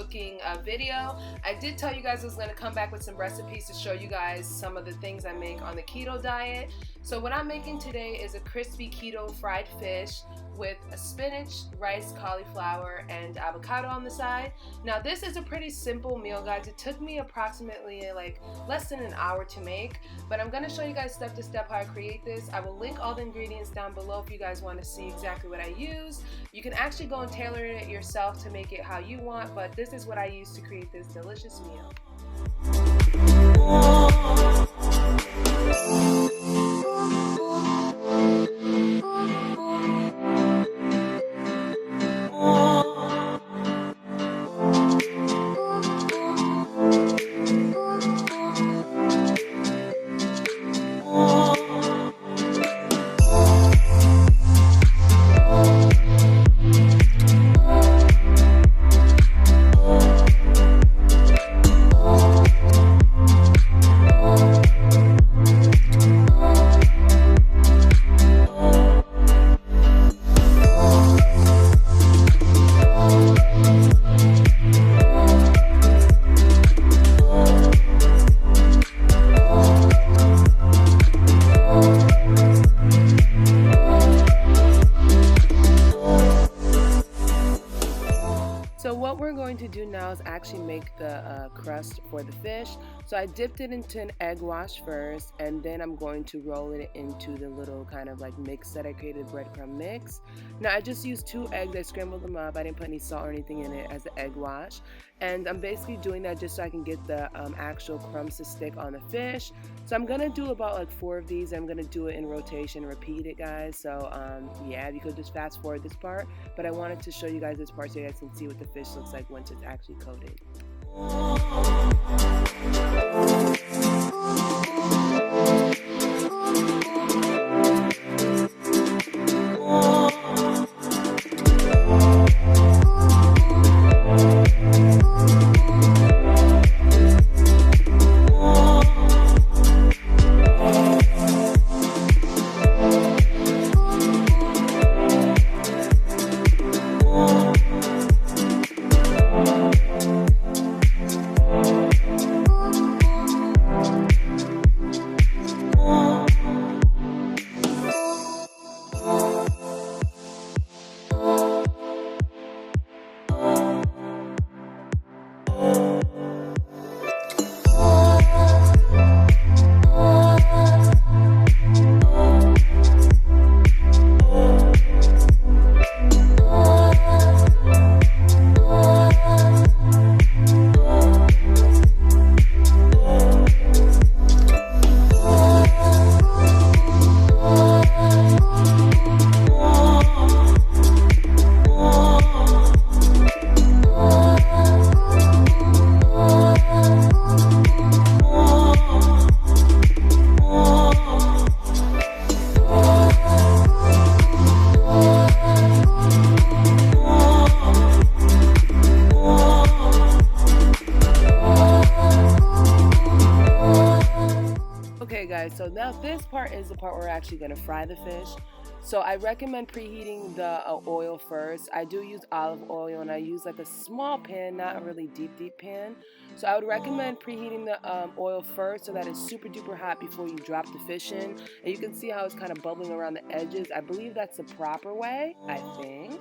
cooking video. I did tell you guys I was going to come back with some recipes to show you guys some of the things I make on the keto diet. So what I'm making today is a crispy keto fried fish with a spinach, rice, cauliflower, and avocado on the side. Now this is a pretty simple meal, guys. It took me approximately like less than an hour to make, but I'm going to show you guys step to step how I create this. I will link all the ingredients down below if you guys want to see exactly what I use. You can actually go and tailor it yourself to make it how you want, but this is what I use to create this delicious meal. So what we're going to do now is actually make the crust for the fish. So I dipped it into an egg wash first, and then I'm going to roll it into the little kind of like mix that I created, breadcrumb mix. Now I just used 2 eggs. I scrambled them up. I didn't put any salt or anything in it as the egg wash. And I'm basically doing that just so I can get the actual crumbs to stick on the fish. So I'm going to do about like 4 of these. I'm going to do it in rotation, repeat it, guys. So yeah, you could just fast forward this part. But I wanted to show you guys this part so you guys can see what the fish looks like once it's actually coated. Okay guys, so now this part is the part where we're actually going to fry the fish. So I recommend preheating the oil first. I do use olive oil, and I use like a small pan, not a really deep pan. So I would recommend preheating the oil first so that it's super duper hot before you drop the fish in. And you can see how it's kind of bubbling around the edges. I believe that's the proper way, I think.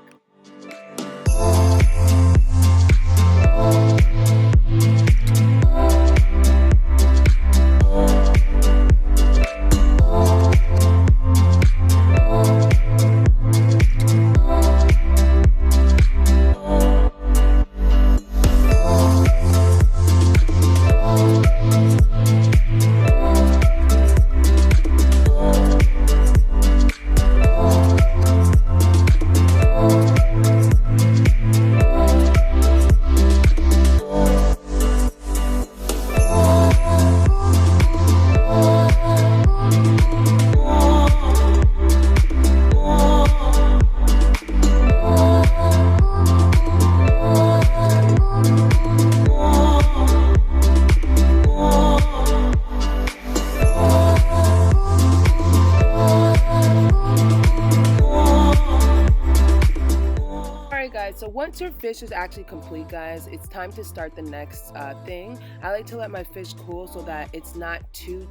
once your fish is actually complete, guys, it's time to start the next thing. I like to let my fish cool so that it's not too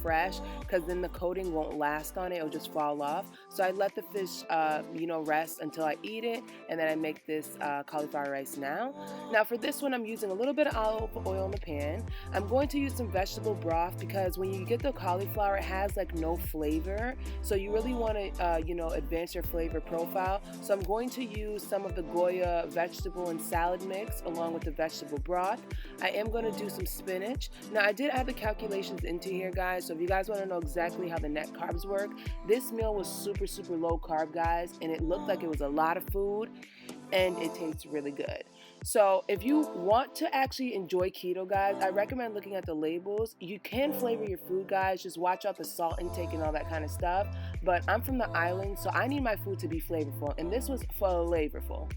fresh, because then the coating won't last on it. It'll just fall off. So I let the fish, rest until I eat it, and then I make this cauliflower rice now. Now for this one, I'm using a little bit of olive oil in the pan. I'm going to use some vegetable broth because when you get the cauliflower, it has like no flavor. So you really want to, advance your flavor profile. So I'm going to use some of the Goya vegetable and salad mix along with the vegetable broth. I am going to do some spinach. Now I did add the calculations into here, guys, so if you guys want to know exactly how the net carbs work, this meal was super low carb, guys, and it looked like it was a lot of food, and it tastes really good. So if you want to actually enjoy keto, guys, I recommend looking at the labels. You can flavor your food, guys, just watch out the salt intake and all that kind of stuff. But I'm from the island, so I need my food to be flavorful, and this was flavorful.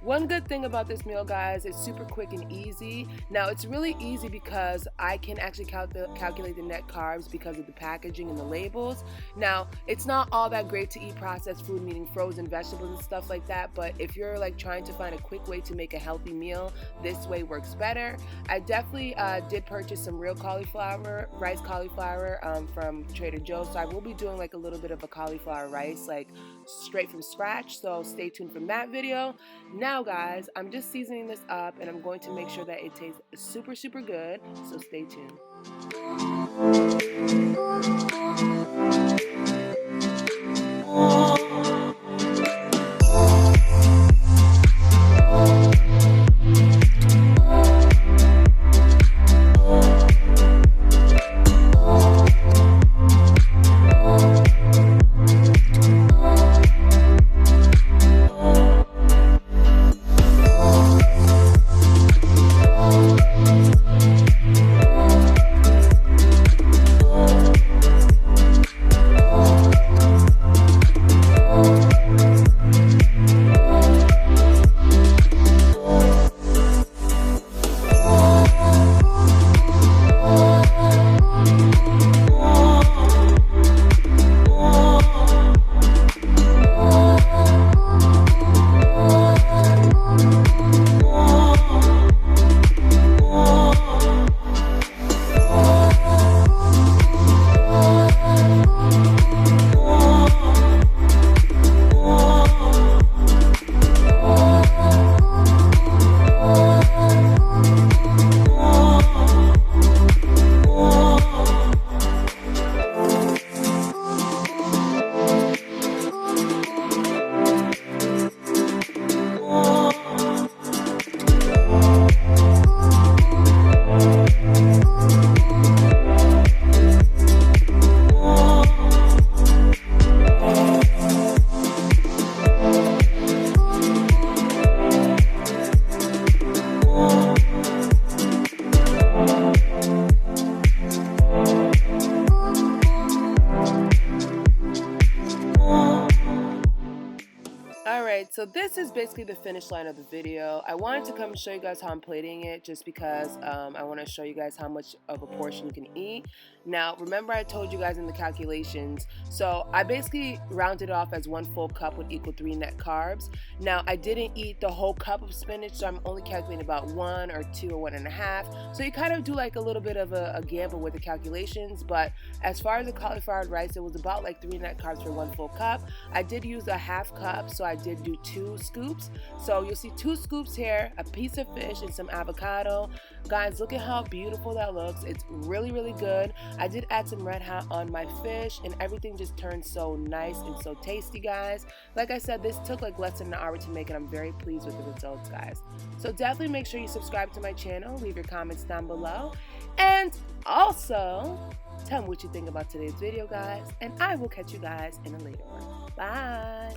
One good thing about this meal, guys, it's super quick and easy. Now it's really easy because I can actually calculate the net carbs because of the packaging and the labels. Now it's not all that great to eat processed food, meaning frozen vegetables and stuff like that, but if you're like trying to find a quick way to make a healthy meal, this way works better. I definitely did purchase some real rice cauliflower from Trader Joe's, so I will be doing like a little bit of a cauliflower rice, like straight from scratch, so stay tuned for that video. Now guys, I'm just seasoning this up, and I'm going to make sure that it tastes super good, so stay tuned. So this is basically the finish line of the video. I wanted to come and show you guys how I'm plating it just because I want to show you guys how much of a portion you can eat. Now, remember I told you guys in the calculations, so I basically rounded off as 1 full cup would equal 3 net carbs. Now, I didn't eat the whole cup of spinach, so I'm only calculating about 1 or 2 or 1.5. So you kind of do like a little bit of a gamble with the calculations, but as far as the cauliflower rice, it was about like 3 net carbs for 1 full cup. I did use a half cup, so I did do 2 scoops. So you'll see 2 scoops here, a piece of fish, and some avocado. Guys, look at how beautiful that looks. It's really, really good. I did add some red hot on my fish, and everything just turned so nice and so tasty, guys. Like I said, this took like less than an hour to make, and I'm very pleased with the results, guys. So definitely make sure you subscribe to my channel, leave your comments down below, and also tell me what you think about today's video, guys, and I will catch you guys in a later one. Bye.